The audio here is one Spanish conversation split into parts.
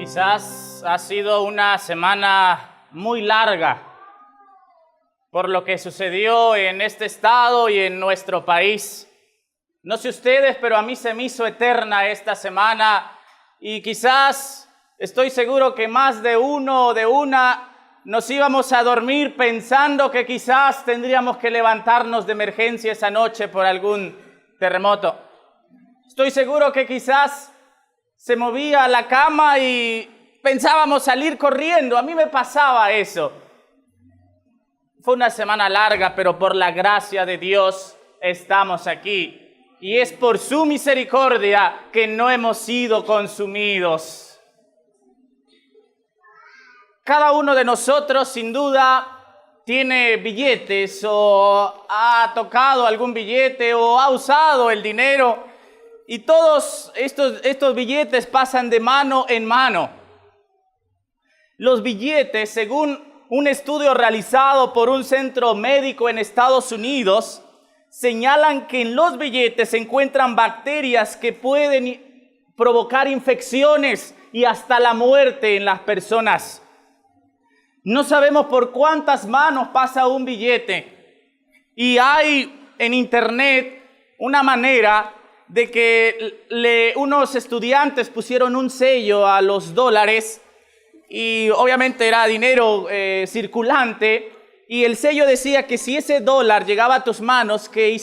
Quizás ha sido una semana muy larga por lo que sucedió en este estado y en nuestro país. No sé ustedes, pero a mí se me hizo eterna esta semana y quizás estoy seguro que más de uno o de una nos íbamos a dormir pensando que quizás tendríamos que levantarnos de emergencia esa noche por algún terremoto. Estoy seguro que quizás se movía la cama y pensábamos salir corriendo. A mí me pasaba eso. Fue una semana larga, pero por la gracia de Dios estamos aquí. Y es por su misericordia que no hemos sido consumidos. Cada uno de nosotros, sin duda, tiene billetes o ha tocado algún billete o ha usado el dinero. Y todos estos billetes pasan de mano en mano. Los billetes, según un estudio realizado por un centro médico en Estados Unidos, señalan que en los billetes se encuentran bacterias que pueden provocar infecciones y hasta la muerte en las personas. No sabemos por cuántas manos pasa un billete. Y hay en internet una manera de que unos estudiantes pusieron un sello a los dólares y obviamente era dinero circulante, y el sello decía que si ese dólar llegaba a tus manos, que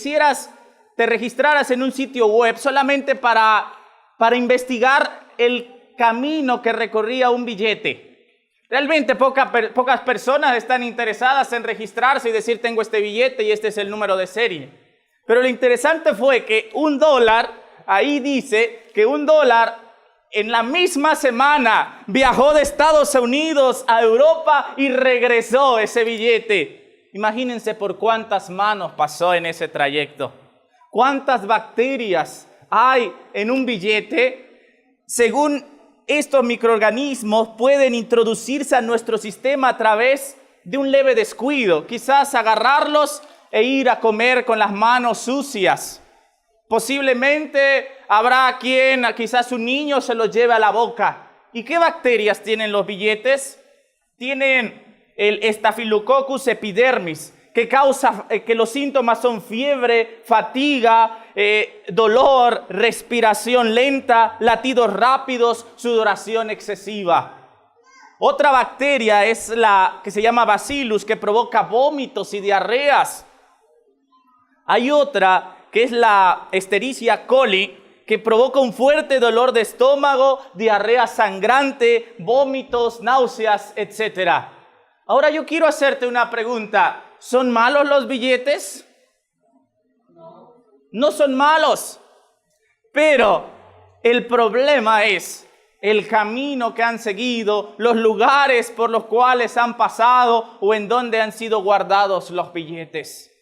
te registraras en un sitio web solamente para investigar el camino que recorría un billete. Realmente pocas personas están interesadas en registrarse y decir tengo este billete y este es el número de serie. Pero lo interesante fue que $1, ahí dice que $1 en la misma semana viajó de Estados Unidos a Europa y regresó ese billete. Imagínense por cuántas manos pasó en ese trayecto. ¿Cuántas bacterias hay en un billete? Según estos microorganismos pueden introducirse a nuestro sistema a través de un leve descuido. Quizás agarrarlos e ir a comer con las manos sucias. Posiblemente habrá quien, quizás un niño, se los lleve a la boca. ¿Y qué bacterias tienen los billetes? Tienen el Staphylococcus epidermis, que causa que los síntomas son fiebre, fatiga, dolor, respiración lenta, latidos rápidos, sudoración excesiva. Otra bacteria es la que se llama Bacillus, que provoca vómitos y diarreas. Hay otra que es la Escherichia coli, que provoca un fuerte dolor de estómago, diarrea sangrante, vómitos, náuseas, etc. Ahora yo quiero hacerte una pregunta. ¿Son malos los billetes? No son malos. Pero el problema es el camino que han seguido, los lugares por los cuales han pasado o en donde han sido guardados los billetes.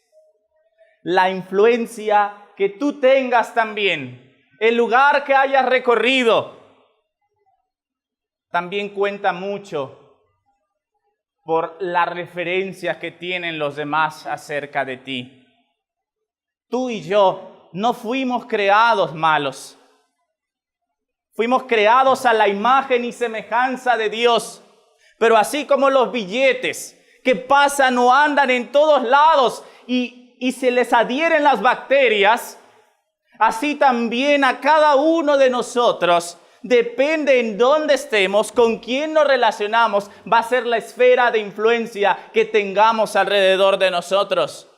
La influencia que tú tengas también, el lugar que hayas recorrido, también cuenta mucho por la referencia que tienen los demás acerca de ti. Tú y yo no fuimos creados malos. Fuimos creados a la imagen y semejanza de Dios. Pero así como los billetes que pasan o andan en todos lados y se les adhieren las bacterias, así también a cada uno de nosotros, depende en dónde estemos, con quién nos relacionamos, va a ser la esfera de influencia que tengamos alrededor de nosotros.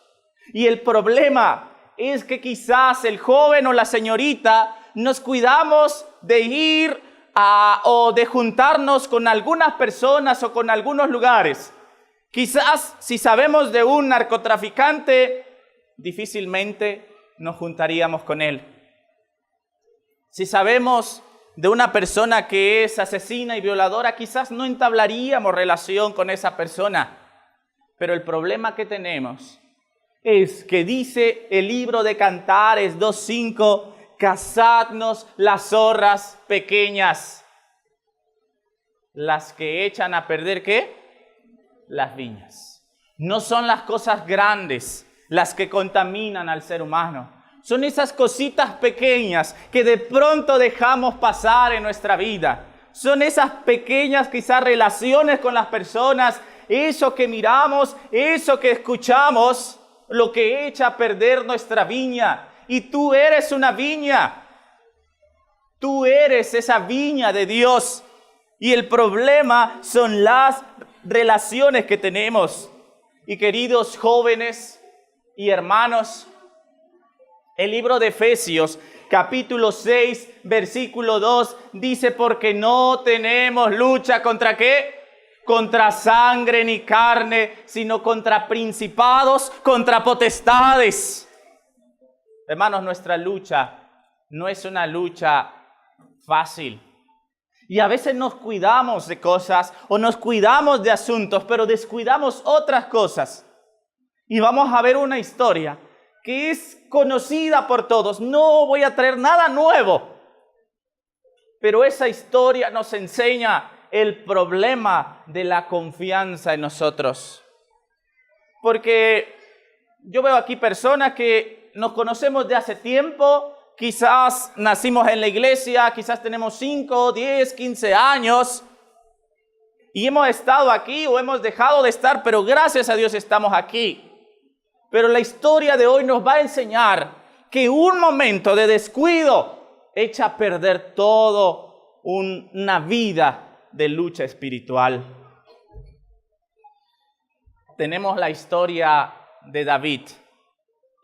Y el problema es que quizás el joven o la señorita nos cuidamos de ir o de juntarnos con algunas personas o con algunos lugares. Quizás si sabemos de un narcotraficante, difícilmente nos juntaríamos con él. Si sabemos de una persona que es asesina y violadora, quizás no entablaríamos relación con esa persona. Pero el problema que tenemos es que dice el libro de Cantares 2:5, cazadnos las zorras pequeñas, las que echan a perder, ¿qué? Las viñas. No son las cosas grandes las que contaminan al ser humano. Son esas cositas pequeñas que de pronto dejamos pasar en nuestra vida. Son esas pequeñas quizás relaciones con las personas, eso que miramos, eso que escuchamos, lo que echa a perder nuestra viña. Y tú eres una viña. Tú eres esa viña de Dios. Y el problema son las relaciones que tenemos. Y queridos jóvenes y hermanos, el libro de Efesios, capítulo 6, versículo 2, dice, porque no tenemos lucha contra ¿qué? Contra sangre ni carne, sino contra principados, contra potestades. Hermanos, nuestra lucha no es una lucha fácil. Y a veces nos cuidamos de cosas o nos cuidamos de asuntos, pero descuidamos otras cosas. Y vamos a ver una historia que es conocida por todos. No voy a traer nada nuevo, pero esa historia nos enseña el problema de la confianza en nosotros. Porque yo veo aquí personas que nos conocemos de hace tiempo, quizás nacimos en la iglesia, quizás tenemos 5, 10, 15 años y hemos estado aquí o hemos dejado de estar, pero gracias a Dios estamos aquí. Pero la historia de hoy nos va a enseñar que un momento de descuido echa a perder todo una vida de lucha espiritual. Tenemos la historia de David.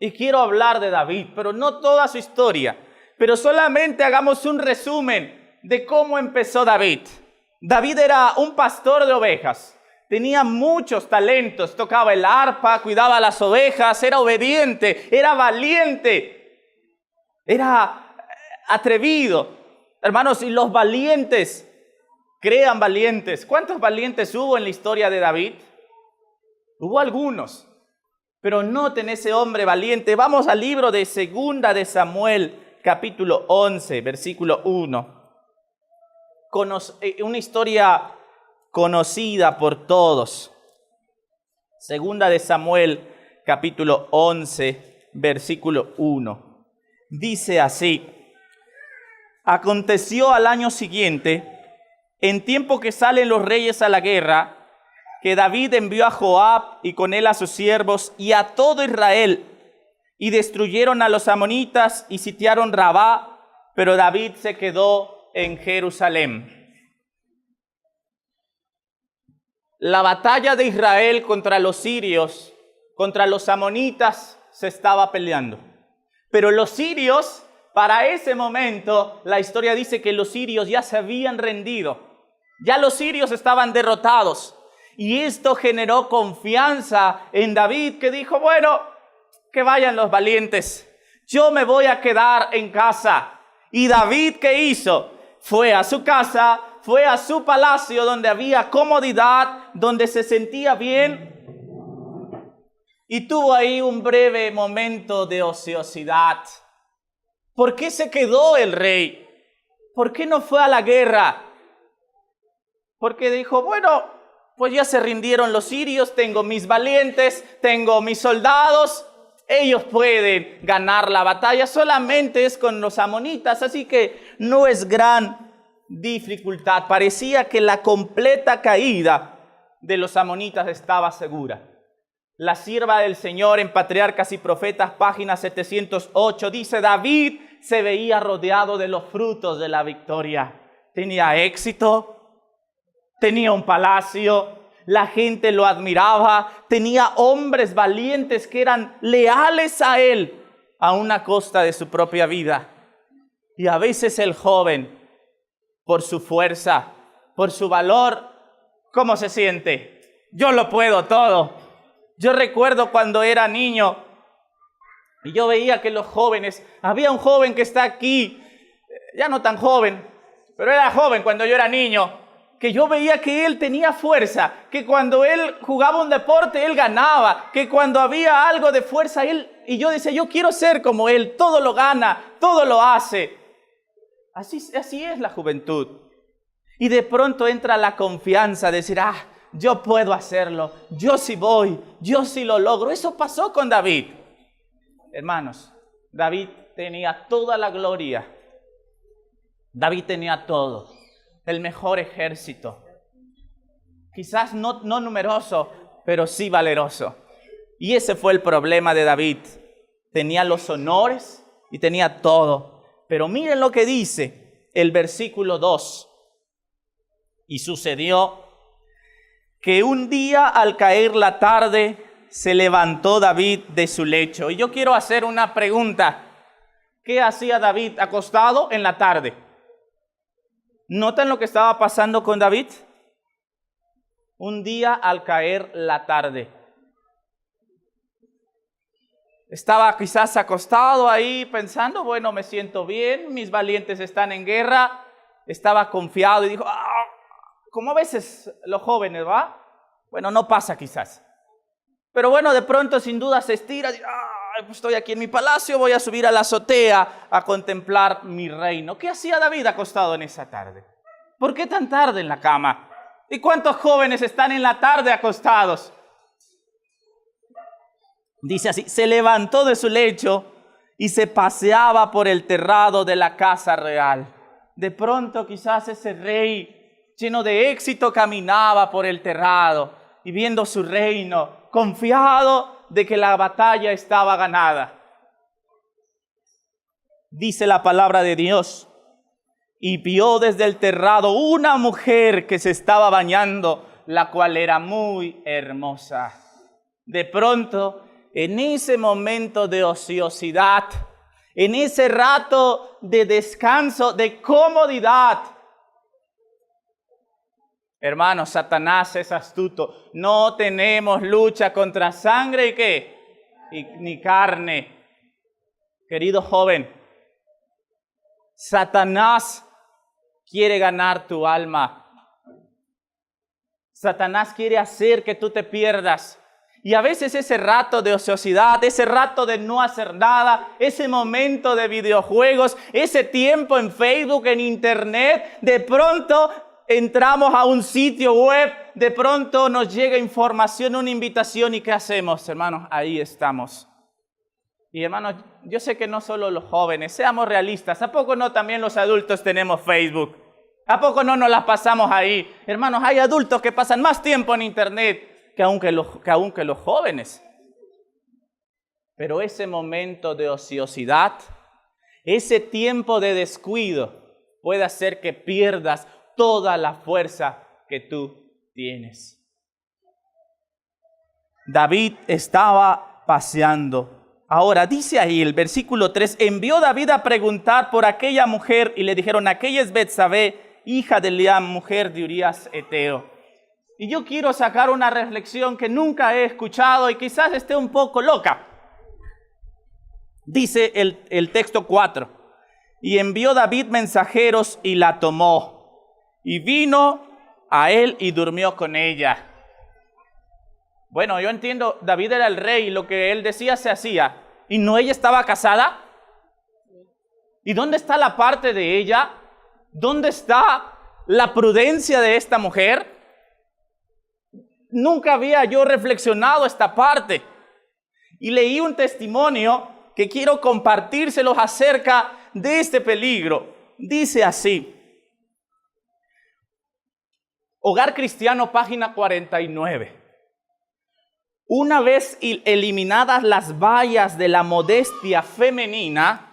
Y quiero hablar de David, pero no toda su historia. Pero solamente hagamos un resumen de cómo empezó David. David era un pastor de ovejas. Tenía muchos talentos. Tocaba el arpa, cuidaba las ovejas, era obediente, era valiente, era atrevido. Hermanos, y los valientes crean valientes. ¿Cuántos valientes hubo en la historia de David? Hubo algunos. Pero noten ese hombre valiente. Vamos al libro de Segunda de Samuel, capítulo 11, versículo 1. Una historia conocida por todos. Segunda de Samuel, capítulo 11, versículo 1. Dice así: aconteció al año siguiente, en tiempo que salen los reyes a la guerra, que David envió a Joab y con él a sus siervos y a todo Israel, y destruyeron a los amonitas y sitiaron Rabá, pero David se quedó en Jerusalén. La batalla de Israel contra los sirios, contra los amonitas, se estaba peleando. Pero los sirios, para ese momento, la historia dice que los sirios ya se habían rendido. Ya los sirios estaban derrotados. Y esto generó confianza en David, que dijo, bueno, que vayan los valientes. Yo me voy a quedar en casa. Y David, ¿qué hizo? Fue a su casa, fue a su palacio donde había comodidad, donde se sentía bien. Y tuvo ahí un breve momento de ociosidad. ¿Por qué se quedó el rey? ¿Por qué no fue a la guerra? Porque dijo, bueno, pues ya se rindieron los sirios, tengo mis valientes, tengo mis soldados, ellos pueden ganar la batalla, solamente es con los amonitas, así que no es gran dificultad. Parecía que la completa caída de los amonitas estaba segura. La sierva del Señor en Patriarcas y Profetas, página 708, dice, David se veía rodeado de los frutos de la victoria. Tenía éxito. Tenía un palacio, la gente lo admiraba, tenía hombres valientes que eran leales a él, a una costa de su propia vida. Y a veces el joven, por su fuerza, por su valor, ¿cómo se siente? Yo lo puedo todo. Yo recuerdo cuando era niño y yo veía que los jóvenes, había un joven que está aquí, ya no tan joven, pero era joven cuando yo era niño, que yo veía que él tenía fuerza, que cuando él jugaba un deporte, él ganaba, que cuando había algo de fuerza, y yo decía, yo quiero ser como él, todo lo gana, todo lo hace. Así es la juventud. Y de pronto entra la confianza de decir, yo puedo hacerlo, yo sí voy, yo sí lo logro. Eso pasó con David. Hermanos, David tenía toda la gloria. David tenía todo. el mejor ejército. Quizás no numeroso, pero sí valeroso. Y ese fue el problema de David. Tenía los honores y tenía todo. Pero miren lo que dice el versículo 2. Y sucedió que un día al caer la tarde se levantó David de su lecho. Y yo quiero hacer una pregunta. ¿Qué hacía David acostado en la tarde? ¿Notan lo que estaba pasando con David? Un día al caer la tarde. Estaba quizás acostado ahí pensando, bueno, me siento bien, mis valientes están en guerra. Estaba confiado y dijo, como a veces los jóvenes, ¿va? Bueno, no pasa quizás. Pero bueno, de pronto sin duda se estira y pues estoy aquí en mi palacio, voy a subir a la azotea a contemplar mi reino. ¿Qué hacía David acostado en esa tarde? ¿Por qué tan tarde en la cama? ¿Y cuántos jóvenes están en la tarde acostados? Dice así, se levantó de su lecho y se paseaba por el terrado de la casa real. De pronto quizás ese rey lleno de éxito caminaba por el terrado y viendo su reino, confiado de que la batalla estaba ganada. Dice la palabra de Dios, y vio desde el terrado una mujer que se estaba bañando, la cual era muy hermosa. De pronto, en ese momento de ociosidad, en ese rato de descanso, de comodidad, hermanos, Satanás es astuto. No tenemos lucha contra sangre y ¿qué? Ni carne. Querido joven, Satanás quiere ganar tu alma. Satanás quiere hacer que tú te pierdas. Y a veces ese rato de ociosidad, ese rato de no hacer nada, ese momento de videojuegos, ese tiempo en Facebook, en internet, de pronto entramos a un sitio web, de pronto nos llega información, una invitación, ¿y qué hacemos, hermanos? Ahí estamos. Y hermanos, yo sé que no solo los jóvenes, seamos realistas, ¿a poco no también los adultos tenemos Facebook? ¿A poco no nos las pasamos ahí? Hermanos, hay adultos que pasan más tiempo en internet que aún los jóvenes. Pero ese momento de ociosidad, ese tiempo de descuido, puede hacer que pierdas toda la fuerza que tú tienes. David estaba paseando. Ahora, dice ahí el versículo 3, envió David a preguntar por aquella mujer y le dijeron, aquella es Betsabé, hija de Eliam, mujer de Urías Eteo. Y yo quiero sacar una reflexión que nunca he escuchado y quizás esté un poco loca. Dice el texto 4, y envió David mensajeros y la tomó, y vino a él y durmió con ella. Bueno, yo entiendo, David era el rey, lo que él decía se hacía. ¿Y no ella estaba casada? ¿Y dónde está la parte de ella? ¿Dónde está la prudencia de esta mujer? Nunca había yo reflexionado esta parte. Y leí un testimonio que quiero compartírselos acerca de este peligro. Dice así. Hogar Cristiano, página 49. Una vez eliminadas las vallas de la modestia femenina,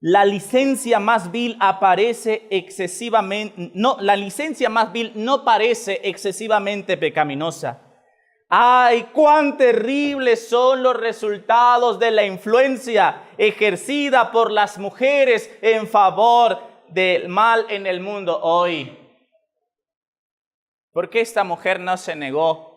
la licencia más vil aparece excesivamente, la licencia más vil no parece excesivamente pecaminosa. ¡Ay, cuán terribles son los resultados de la influencia ejercida por las mujeres en favor del mal en el mundo hoy! ¿Por qué esta mujer no se negó?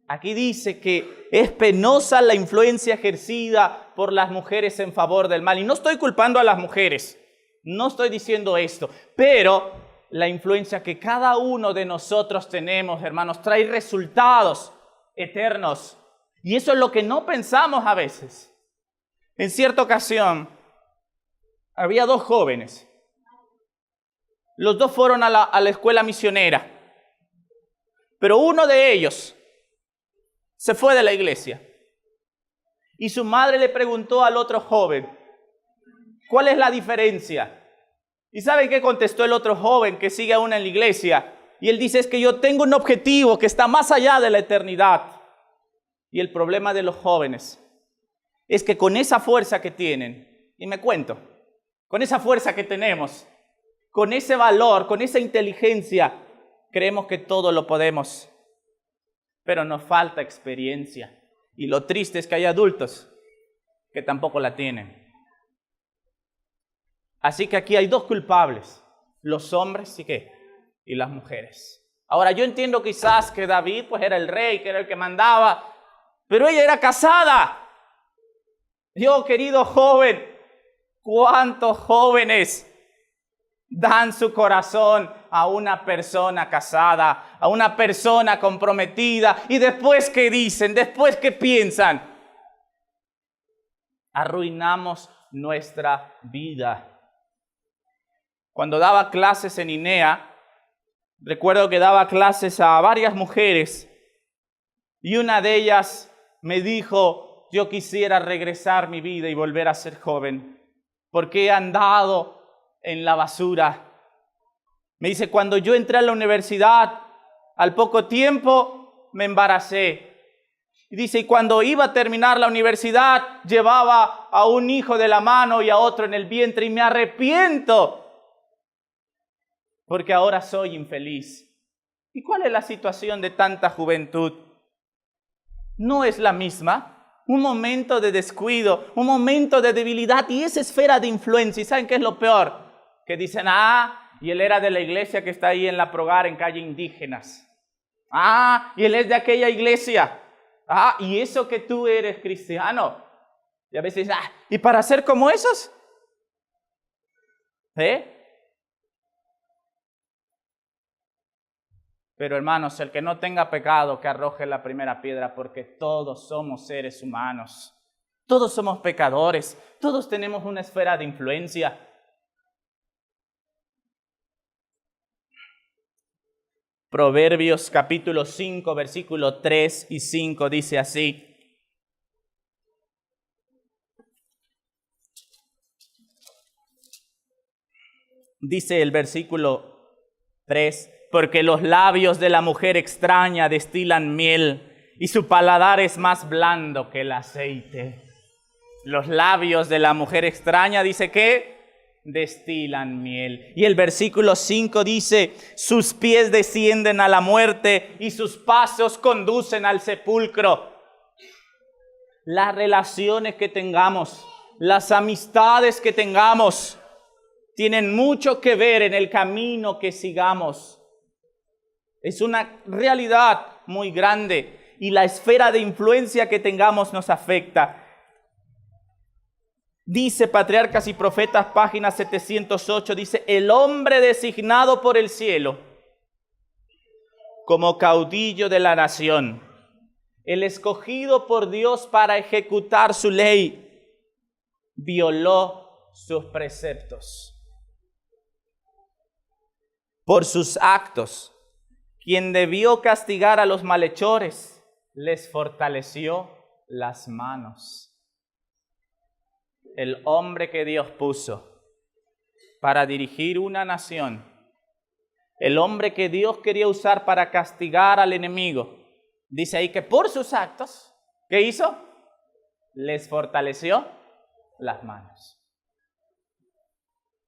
Aquí dice que es penosa la influencia ejercida por las mujeres en favor del mal. Y no estoy culpando a las mujeres, no estoy diciendo esto, pero la influencia que cada uno de nosotros tenemos, hermanos, trae resultados eternos. Y eso es lo que no pensamos a veces. En cierta ocasión, había dos jóvenes. Los dos fueron a la escuela misionera. Pero uno de ellos se fue de la iglesia. Y su madre le preguntó al otro joven, ¿Cuál es la diferencia? ¿Y saben qué contestó el otro joven que sigue aún en la iglesia? Y él dice, es que yo tengo un objetivo que está más allá de la eternidad. Y el problema de los jóvenes es que con esa fuerza que tienen, y me cuento, con esa fuerza que tenemos, con ese valor, con esa inteligencia, creemos que todo lo podemos, pero nos falta experiencia. Y lo triste es que hay adultos que tampoco la tienen. Así que aquí hay dos culpables, los hombres y las mujeres. Ahora yo entiendo quizás que David pues era el rey, que era el que mandaba, pero ella era casada. Yo, querido joven, ¿cuántos jóvenes dan su corazón a una persona casada, a una persona comprometida? Y después, ¿qué dicen? Después, ¿qué piensan? Arruinamos nuestra vida. Cuando daba clases en INEA, recuerdo que daba clases a varias mujeres y una de ellas me dijo, yo quisiera regresar mi vida y volver a ser joven, porque he andado en la basura. Me dice, cuando yo entré a la universidad, al poco tiempo me embaracé. Y dice, y cuando iba a terminar la universidad, llevaba a un hijo de la mano y a otro en el vientre y me arrepiento, porque ahora soy infeliz. ¿Y cuál es la situación de tanta juventud? ¿No es la misma? Un momento de descuido, un momento de debilidad y esa esfera de influencia. ¿Y saben qué es lo peor? Que dicen, y él era de la iglesia que está ahí en La Progar, en calle Indígenas. Y él es de aquella iglesia. Y eso que tú eres cristiano. Y a veces, ¿y para ser como esos? Pero hermanos, el que no tenga pecado, que arroje la primera piedra, porque todos somos seres humanos. Todos somos pecadores. Todos tenemos una esfera de influencia. Proverbios capítulo 5, versículo 3 y 5 dice así. Dice el versículo 3. Porque los labios de la mujer extraña destilan miel y su paladar es más blando que el aceite. Los labios de la mujer extraña, dice que destilan miel. Y el versículo 5 dice, sus pies descienden a la muerte y sus pasos conducen al sepulcro. Las relaciones que tengamos, las amistades que tengamos, tienen mucho que ver en el camino que sigamos. Es una realidad muy grande y la esfera de influencia que tengamos nos afecta. Dice Patriarcas y Profetas, página 708, dice, el hombre designado por el cielo como caudillo de la nación, el escogido por Dios para ejecutar su ley, violó sus preceptos. Por sus actos, quien debió castigar a los malhechores, les fortaleció las manos. El hombre que Dios puso para dirigir una nación, el hombre que Dios quería usar para castigar al enemigo, dice ahí que por sus actos, ¿qué hizo? Les fortaleció las manos.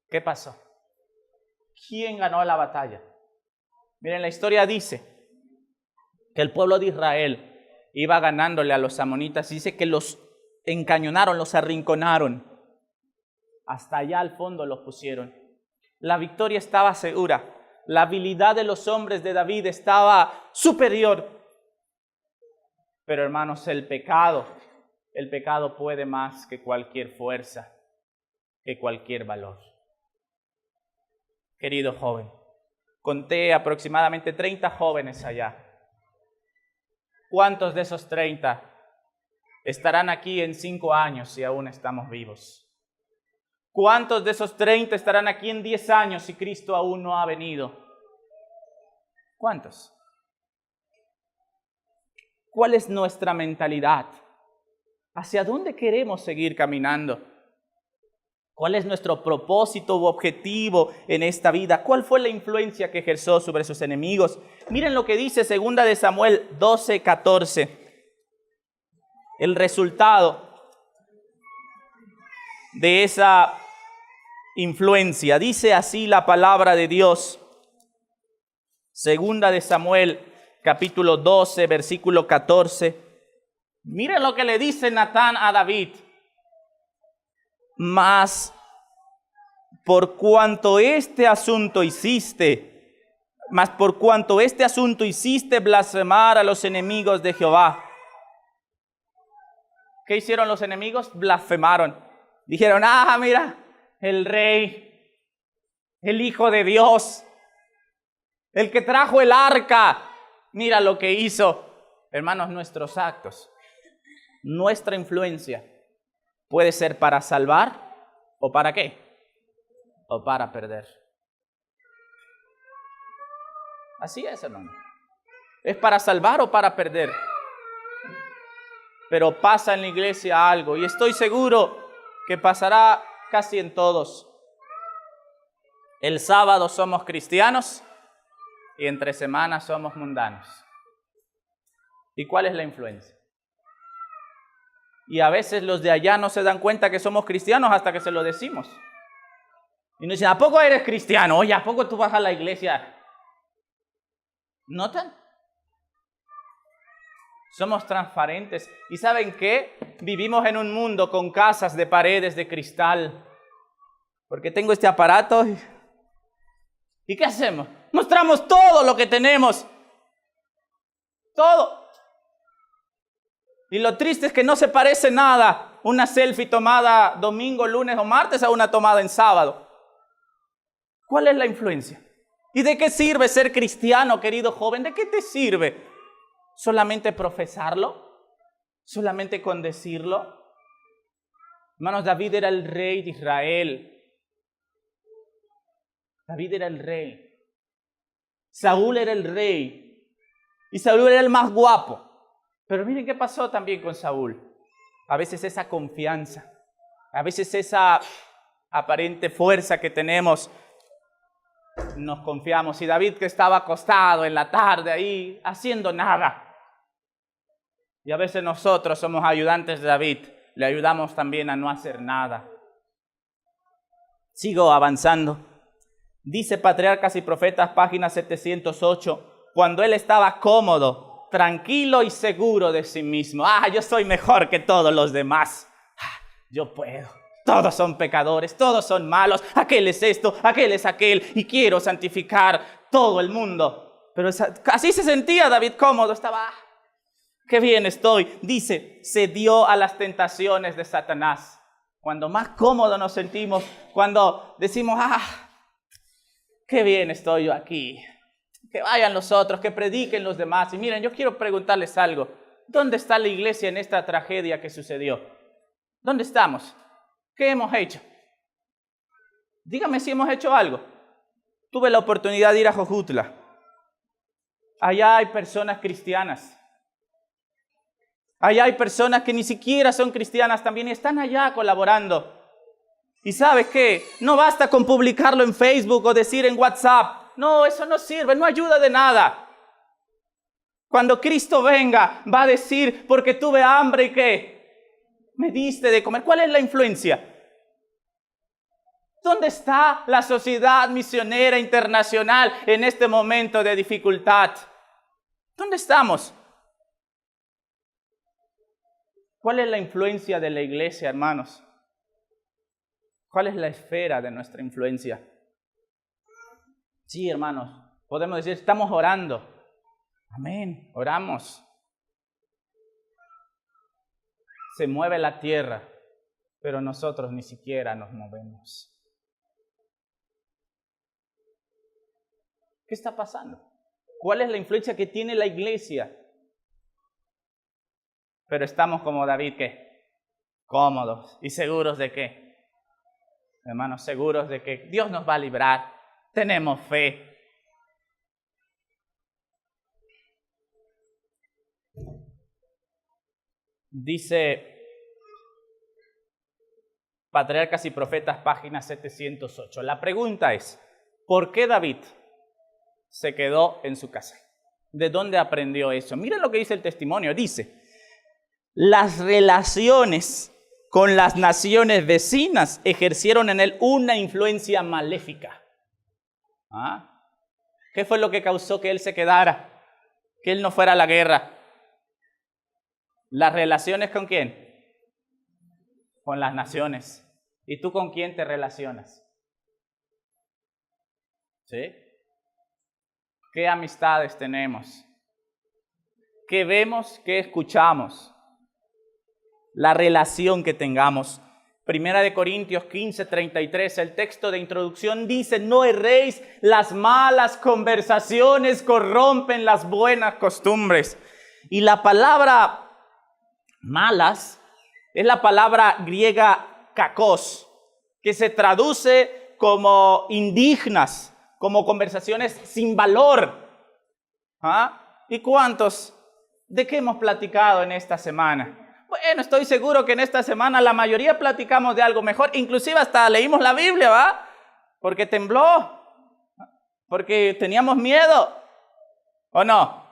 ¿Qué pasó? ¿Quién ganó la batalla? Miren, la historia dice que el pueblo de Israel iba ganándole a los amonitas. Dice que los encañonaron, los arrinconaron. Hasta allá al fondo los pusieron. La victoria estaba segura. La habilidad de los hombres de David estaba superior. Pero hermanos, el pecado puede más que cualquier fuerza, que cualquier valor. Querido joven, conté aproximadamente 30 jóvenes allá. ¿Cuántos de esos 30 estarán aquí en 5 años si aún estamos vivos? ¿Cuántos de esos 30 estarán aquí en 10 años si Cristo aún no ha venido? ¿Cuántos? ¿Cuál es nuestra mentalidad? ¿Hacia dónde queremos seguir caminando? ¿Cuál es nuestro propósito u objetivo en esta vida? ¿Cuál fue la influencia que ejerció sobre sus enemigos? Miren lo que dice 2 de Samuel 12:14. El resultado de esa influencia. Dice así la palabra de Dios. 2 de Samuel, capítulo 12, versículo 14. Miren lo que le dice Natán a David. Mas por cuanto este asunto hiciste blasfemar a los enemigos de Jehová. ¿Qué hicieron los enemigos? Blasfemaron. Dijeron, mira, el rey, el Hijo de Dios, el que trajo el arca, mira lo que hizo. Hermanos, nuestros actos, nuestra influencia puede ser para salvar o para qué, o para perder. Así es, hermano. Es para salvar o para perder. Pero pasa en la iglesia algo, y estoy seguro que pasará casi en todos. El sábado somos cristianos y entre semanas somos mundanos. ¿Y cuál es la influencia? Y a veces los de allá no se dan cuenta que somos cristianos hasta que se lo decimos. Y nos dicen, ¿a poco eres cristiano? Oye, ¿a poco tú vas a la iglesia? ¿Notan? Somos transparentes. ¿Y saben qué? Vivimos en un mundo con casas de paredes de cristal. Porque tengo este aparato. ¿Y qué hacemos? Mostramos todo lo que tenemos. Todo. Y lo triste es que no se parece nada una selfie tomada domingo, lunes o martes a una tomada en sábado. ¿Cuál es la influencia? ¿Y de qué sirve ser cristiano, querido joven? ¿De qué te sirve? ¿Solamente profesarlo? ¿Solamente con decirlo? Hermanos, David era el rey de Israel. David era el rey. Saúl era el rey. Y Saúl era el más guapo. Pero miren qué pasó también con Saúl. A veces esa confianza, a veces esa aparente fuerza que tenemos, nos confiamos. Y David, que estaba acostado en la tarde ahí, haciendo nada. Y a veces nosotros somos ayudantes de David, le ayudamos también a no hacer nada. Sigo avanzando. Dice Patriarcas y Profetas, página 708, cuando él estaba cómodo, tranquilo y seguro de sí mismo. Yo soy mejor que todos los demás. Yo puedo. Todos son pecadores, todos son malos. Aquel es esto, aquel es aquel. Y quiero santificar todo el mundo. Pero así se sentía David cómodo. Estaba, qué bien estoy. Dice, se dio a las tentaciones de Satanás. Cuando más cómodo nos sentimos, cuando decimos, qué bien estoy yo aquí. Que vayan los otros, que prediquen los demás. Y miren, yo quiero preguntarles algo. ¿Dónde está la iglesia en esta tragedia que sucedió? ¿Dónde estamos? ¿Qué hemos hecho? Dígame si hemos hecho algo. Tuve la oportunidad de ir a Jojutla. Allá hay personas cristianas. Allá hay personas que ni siquiera son cristianas también y están allá colaborando. ¿Y sabes qué? No basta con publicarlo en Facebook o decir en WhatsApp. No, eso no sirve, no ayuda de nada. Cuando Cristo venga, va a decir, porque tuve hambre y ¿qué? Me diste de comer. ¿Cuál es la influencia? ¿Dónde está la sociedad misionera internacional en este momento de dificultad? ¿Dónde estamos? ¿Cuál es la influencia de la iglesia, hermanos? ¿Cuál es la esfera de nuestra influencia? Sí, hermanos, podemos decir, estamos orando. Amén, oramos. Se mueve la tierra, pero nosotros ni siquiera nos movemos. ¿Qué está pasando? ¿Cuál es la influencia que tiene la iglesia? Pero estamos como David, ¿qué? Cómodos y seguros de qué. Hermanos, seguros de que Dios nos va a librar. Tenemos fe. Dice Patriarcas y Profetas, página 708. La pregunta es, ¿por qué David se quedó en su casa? ¿De dónde aprendió eso? Miren lo que dice el testimonio. Dice, las relaciones con las naciones vecinas ejercieron en él una influencia maléfica. ¿Ah? ¿Qué fue lo que causó que él se quedara? Que él no fuera a la guerra. ¿Las relaciones con quién? Con las naciones. ¿Y tú con quién te relacionas? ¿Sí? ¿Qué amistades tenemos? ¿Qué vemos? ¿Qué escuchamos? La relación que tengamos. Primera de Corintios 15:33, el texto de introducción dice, no erréis, las malas conversaciones corrompen las buenas costumbres. Y la palabra malas es la palabra griega kakos, que se traduce como indignas, como conversaciones sin valor. ¿Ah? ¿Y cuántos? ¿De qué hemos platicado en esta semana? Bueno, estoy seguro que en esta semana la mayoría platicamos de algo mejor, inclusive hasta leímos la Biblia, ¿va? Porque tembló, porque teníamos miedo, ¿o no?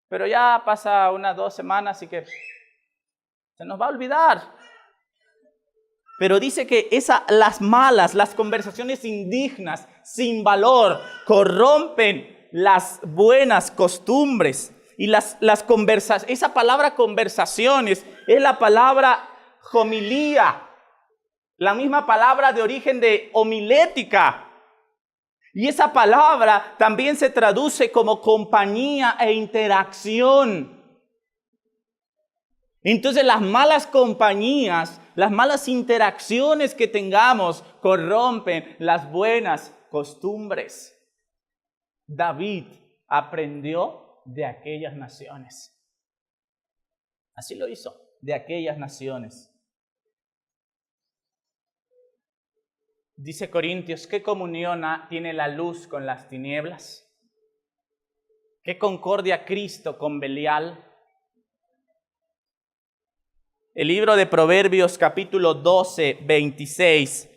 Pero ya pasa unas 2 semanas y que se nos va a olvidar. Pero dice que las malas, las conversaciones indignas, sin valor, corrompen las buenas costumbres. Y esa palabra conversaciones es la palabra homilía, la misma palabra de origen de homilética. Y esa palabra también se traduce como compañía e interacción. Entonces las malas compañías, las malas interacciones que tengamos corrompen las buenas costumbres. David aprendió de aquellas naciones. Así lo hizo, de aquellas naciones. Dice Corintios, ¿qué comunión tiene la luz con las tinieblas? ¿Qué concordia Cristo con Belial? El libro de Proverbios, capítulo 12, 26.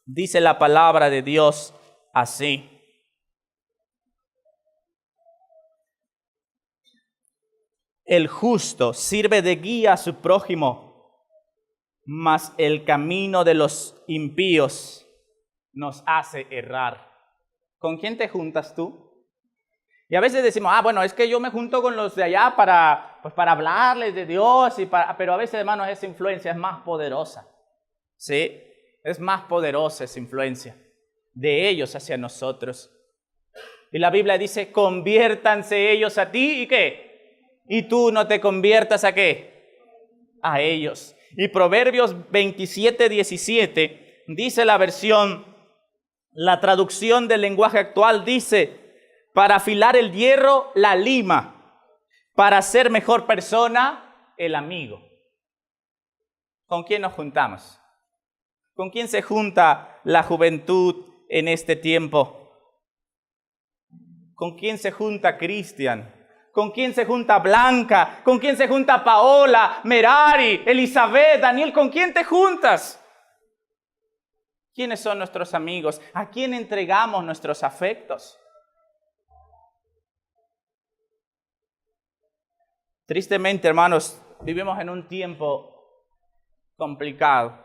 Dice la palabra de Dios así. El justo sirve de guía a su prójimo, mas el camino de los impíos nos hace errar. ¿Con quién te juntas tú? Y a veces decimos, bueno, es que yo me junto con los de allá para hablarles de Dios, pero a veces, hermanos, esa influencia es más poderosa. ¿Sí? Es más poderosa esa influencia de ellos hacia nosotros. Y la Biblia dice, conviértanse ellos a ti, ¿y qué? Y tú no te conviertas ¿a qué? A ellos. Y Proverbios 27, 17, dice la versión, la traducción del lenguaje actual dice, para afilar el hierro, la lima, para ser mejor persona, el amigo. ¿Con quién nos juntamos? ¿Con quién se junta la juventud en este tiempo? ¿Con quién se junta Cristian? ¿Con quién se junta Blanca? ¿Con quién se junta Paola, Merari, Elizabeth, Daniel? ¿Con quién te juntas? ¿Quiénes son nuestros amigos? ¿A quién entregamos nuestros afectos? Tristemente, hermanos, vivimos en un tiempo complicado.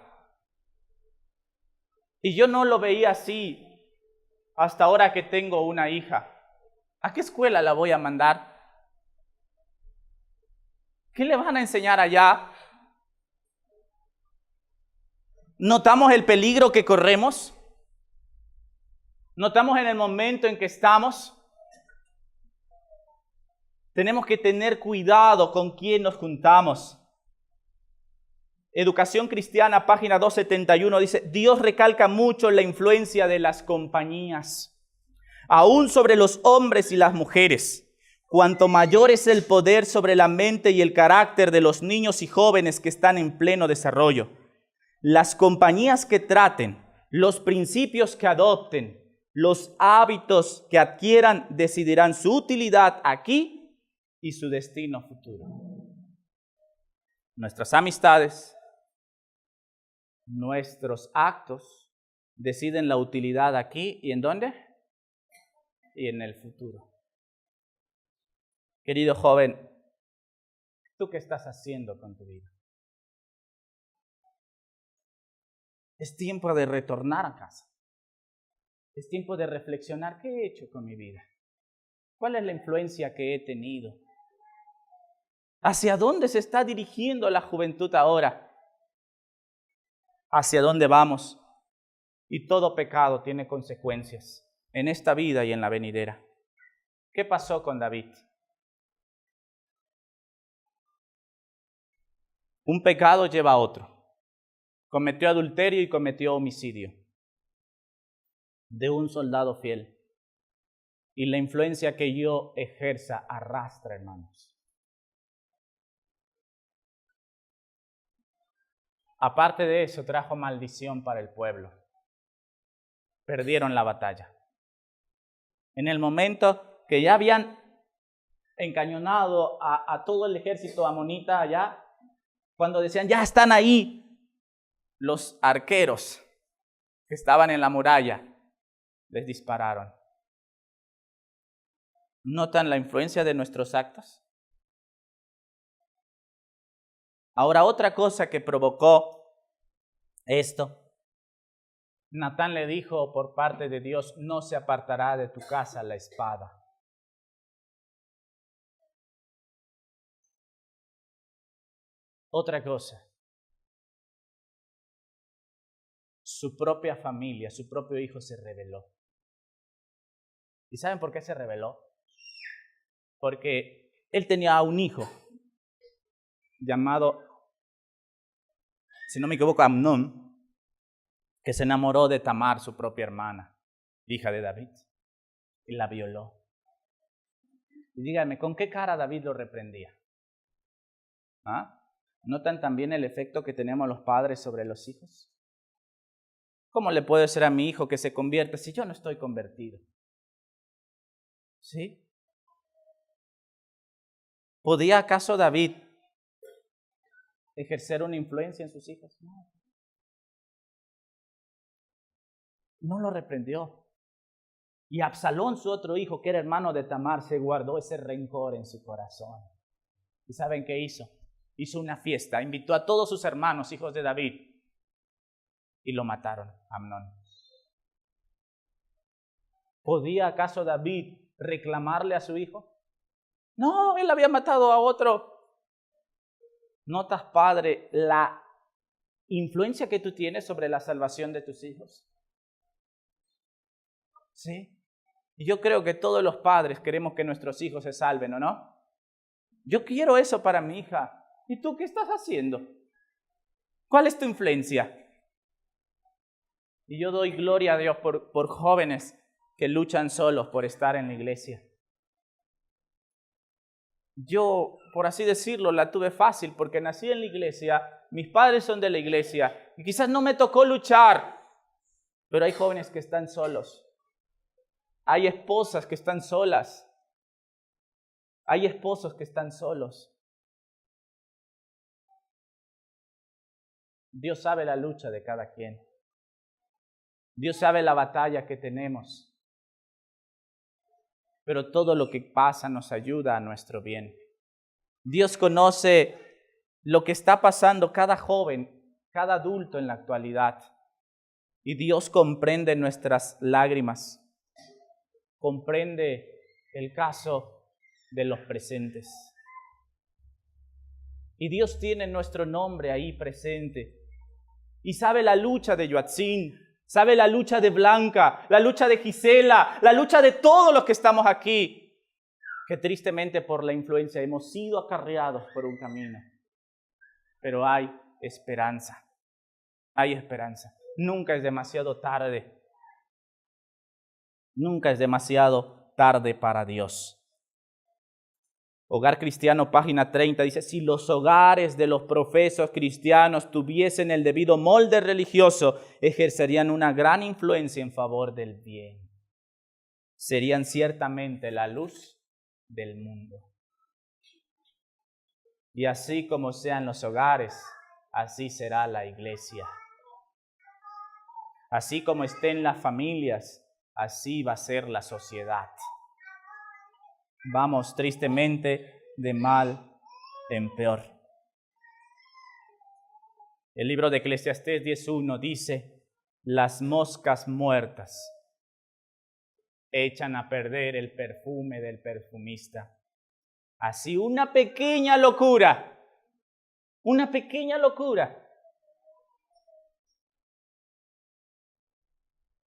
Y yo no lo veía así hasta ahora que tengo una hija. ¿A qué escuela la voy a mandar? ¿Qué le van a enseñar allá? ¿Notamos el peligro que corremos? ¿Notamos en el momento en que estamos? Tenemos que tener cuidado con quién nos juntamos. Educación Cristiana, página 271, dice, Dios recalca mucho la influencia de las compañías, aún sobre los hombres y las mujeres. Cuanto mayor es el poder sobre la mente y el carácter de los niños y jóvenes que están en pleno desarrollo. Las compañías que traten, los principios que adopten, los hábitos que adquieran decidirán su utilidad aquí y su destino futuro. Nuestras amistades, nuestros actos deciden la utilidad aquí y ¿en dónde? Y en el futuro. Querido joven, ¿tú qué estás haciendo con tu vida? Es tiempo de retornar a casa. Es tiempo de reflexionar qué he hecho con mi vida. ¿Cuál es la influencia que he tenido? ¿Hacia dónde se está dirigiendo la juventud ahora? ¿Hacia dónde vamos? Y todo pecado tiene consecuencias en esta vida y en la venidera. ¿Qué pasó con David? Un pecado lleva a otro. Cometió adulterio y cometió homicidio de un soldado fiel. Y la influencia que yo ejerza arrastra, hermanos. Aparte de eso, trajo maldición para el pueblo. Perdieron la batalla. En el momento que ya habían encañonado a todo el ejército amonita allá, cuando decían, ya están ahí, los arqueros que estaban en la muralla, les dispararon. ¿Notan la influencia de nuestros actos? Ahora, otra cosa que provocó esto, Natán le dijo por parte de Dios, no se apartará de tu casa la espada. Otra cosa, su propia familia, su propio hijo se rebeló. ¿Y saben por qué se rebeló? Porque él tenía un hijo llamado, si no me equivoco, Amnón, que se enamoró de Tamar, su propia hermana, hija de David, y la violó. Y díganme, ¿con qué cara David lo reprendía? ¿Ah? ¿Notan también el efecto que tenemos los padres sobre los hijos? ¿Cómo le puedo decir a mi hijo que se convierta si yo no estoy convertido? ¿Sí? ¿Podía acaso David ejercer una influencia en sus hijos? No. No lo reprendió. Y Absalón, su otro hijo, que era hermano de Tamar, se guardó ese rencor en su corazón. ¿Y saben qué hizo? Hizo una fiesta, invitó a todos sus hermanos, hijos de David, y lo mataron, Amnón. ¿Podía acaso David reclamarle a su hijo? No, él había matado a otro. ¿Notas, padre, la influencia que tú tienes sobre la salvación de tus hijos? ¿Sí? Y yo creo que todos los padres queremos que nuestros hijos se salven, ¿o no? Yo quiero eso para mi hija. ¿Y tú qué estás haciendo? ¿Cuál es tu influencia? Y yo doy gloria a Dios por jóvenes que luchan solos por estar en la iglesia. Yo, por así decirlo, la tuve fácil porque nací en la iglesia, mis padres son de la iglesia y quizás no me tocó luchar, pero hay jóvenes que están solos. Hay esposas que están solas. Hay esposos que están solos. Dios sabe la lucha de cada quien. Dios sabe la batalla que tenemos. Pero todo lo que pasa nos ayuda a nuestro bien. Dios conoce lo que está pasando cada joven, cada adulto en la actualidad. Y Dios comprende nuestras lágrimas. Comprende el caso de los presentes. Y Dios tiene nuestro nombre ahí presente. Y sabe la lucha de Yoatzin, sabe la lucha de Blanca, la lucha de Gisela, la lucha de todos los que estamos aquí, que tristemente por la influencia hemos sido acarreados por un camino. Pero hay esperanza, hay esperanza. Nunca es demasiado tarde. Nunca es demasiado tarde para Dios. Hogar Cristiano, página 30, dice, si los hogares de los profesos cristianos tuviesen el debido molde religioso, ejercerían una gran influencia en favor del bien. Serían ciertamente la luz del mundo. Y así como sean los hogares, así será la iglesia. Así como estén las familias, así va a ser la sociedad. Vamos tristemente de mal en peor. El libro de Eclesiastés 10:1 dice: las moscas muertas echan a perder el perfume del perfumista. Así una pequeña locura.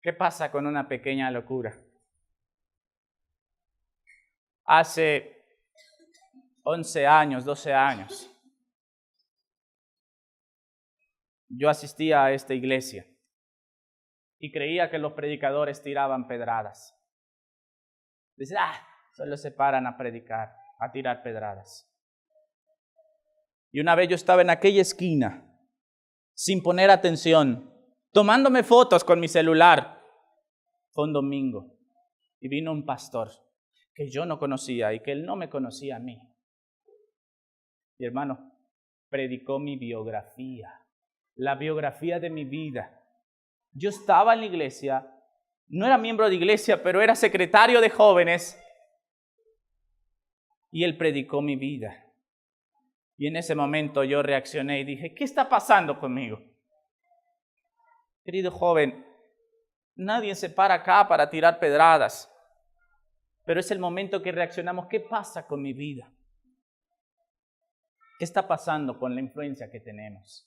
¿Qué pasa con una pequeña locura? Hace 11 años, 12 años, yo asistía a esta iglesia y creía que los predicadores tiraban pedradas. Dice, solo se paran a predicar, a tirar pedradas. Y una vez yo estaba en aquella esquina, sin poner atención, tomándome fotos con mi celular. Fue un domingo y vino un pastor que yo no conocía y que él no me conocía a mí. Y hermano, predicó mi biografía, la biografía de mi vida. Yo estaba en la iglesia, no era miembro de iglesia, pero era secretario de jóvenes. Y él predicó mi vida. Y en ese momento yo reaccioné y dije, ¿qué está pasando conmigo? Querido joven, nadie se para acá para tirar pedradas. Pero es el momento que reaccionamos, ¿qué pasa con mi vida? ¿Qué está pasando con la influencia que tenemos?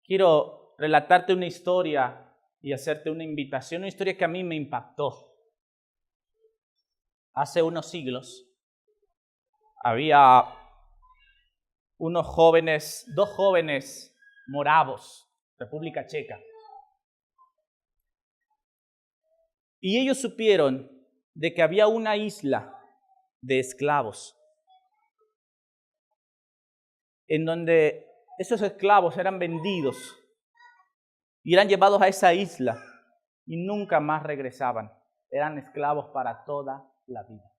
Quiero relatarte una historia y hacerte una invitación, una historia que a mí me impactó. Hace unos siglos había dos jóvenes moravos, República Checa. Y ellos supieron de que había una isla de esclavos, en donde esos esclavos eran vendidos y eran llevados a esa isla y nunca más regresaban. Eran esclavos para toda la vida.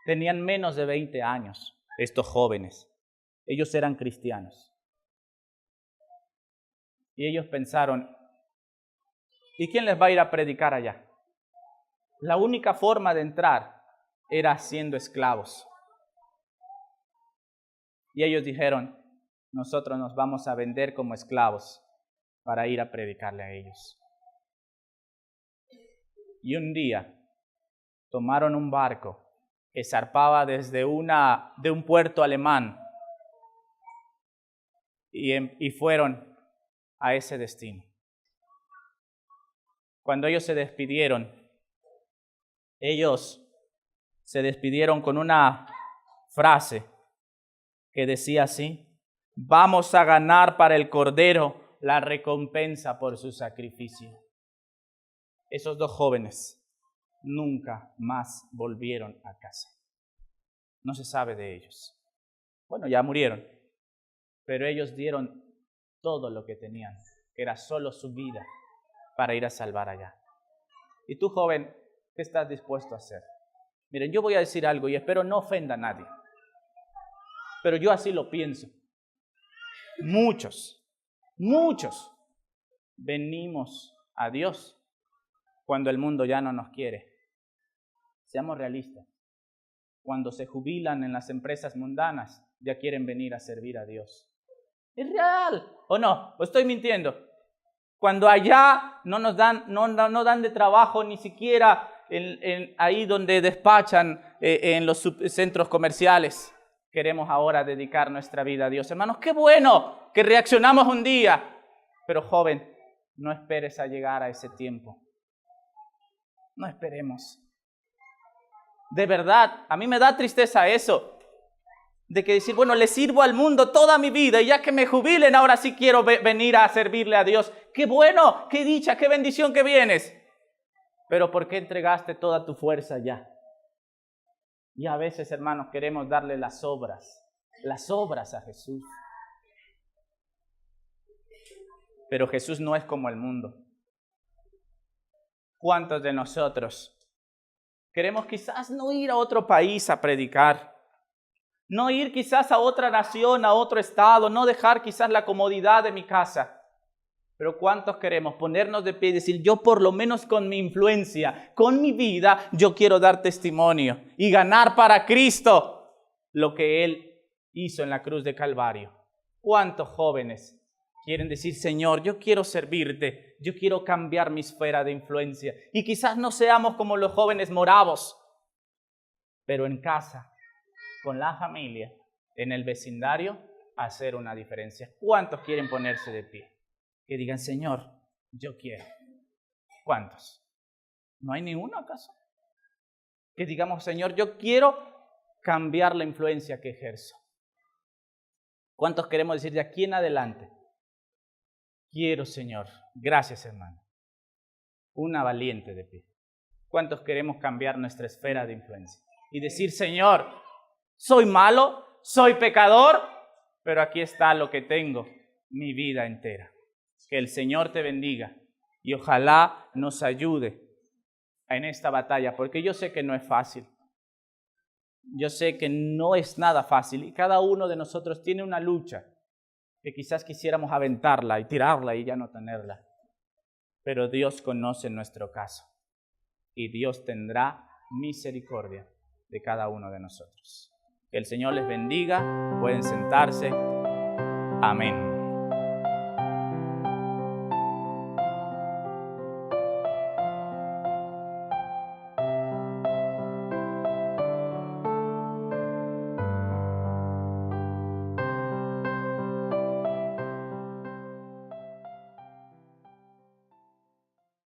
Tenían menos de 20 años estos jóvenes. Ellos eran cristianos. Y ellos pensaron, ¿y quién les va a ir a predicar allá? La única forma de entrar era siendo esclavos. Y ellos dijeron, nosotros nos vamos a vender como esclavos para ir a predicarle a ellos. Y un día tomaron un barco que zarpaba desde un puerto alemán y fueron a ese destino. Cuando ellos se despidieron con una frase que decía así: vamos a ganar para el Cordero la recompensa por su sacrificio. Esos dos jóvenes nunca más volvieron a casa. No se sabe de ellos. Bueno, ya murieron, pero ellos dieron todo lo que tenían, que era solo su vida, para ir a salvar allá. Y tú, joven, ¿qué estás dispuesto a hacer? Miren, yo voy a decir algo y espero no ofenda a nadie, pero yo así lo pienso. Muchos venimos a Dios cuando el mundo ya no nos quiere. Seamos realistas. Cuando se jubilan en las empresas mundanas, ya quieren venir a servir a Dios. ¿Es real o no? ¿O estoy mintiendo? Cuando allá no dan de trabajo ni siquiera ahí donde despachan en los centros comerciales, queremos ahora dedicar nuestra vida a Dios. Hermanos, qué bueno que reaccionamos un día. Pero joven, no esperes a llegar a ese tiempo. No esperemos. De verdad, a mí me da tristeza eso. De que decir, bueno, le sirvo al mundo toda mi vida y ya que me jubilen, ahora sí quiero venir a servirle a Dios. ¡Qué bueno! ¡Qué dicha! ¡Qué bendición que vienes! Pero ¿por qué entregaste toda tu fuerza ya? Y a veces, hermanos, queremos darle las obras a Jesús. Pero Jesús no es como el mundo. ¿Cuántos de nosotros queremos quizás no ir a otro país a predicar? No ir quizás a otra nación, a otro estado, no dejar quizás la comodidad de mi casa. Pero ¿cuántos queremos ponernos de pie y decir, yo por lo menos con mi influencia, con mi vida, yo quiero dar testimonio y ganar para Cristo lo que Él hizo en la cruz de Calvario? ¿Cuántos jóvenes quieren decir, Señor, yo quiero servirte, yo quiero cambiar mi esfera de influencia? Y quizás no seamos como los jóvenes moravos, pero en casa, con la familia, en el vecindario, hacer una diferencia. ¿Cuántos quieren ponerse de pie? Que digan, Señor, yo quiero. ¿Cuántos? ¿No hay ninguno acaso? Que digamos, Señor, yo quiero cambiar la influencia que ejerzo. ¿Cuántos queremos decir de aquí en adelante? Quiero, Señor. Gracias, hermano. Una valiente de pie. ¿Cuántos queremos cambiar nuestra esfera de influencia? Y decir, Señor, soy malo, soy pecador, pero aquí está lo que tengo, mi vida entera. Que el Señor te bendiga y ojalá nos ayude en esta batalla, porque yo sé que no es fácil. Yo sé que no es nada fácil y cada uno de nosotros tiene una lucha que quizás quisiéramos aventarla y tirarla y ya no tenerla. Pero Dios conoce nuestro caso y Dios tendrá misericordia de cada uno de nosotros. Que el Señor les bendiga, pueden sentarse. Amén.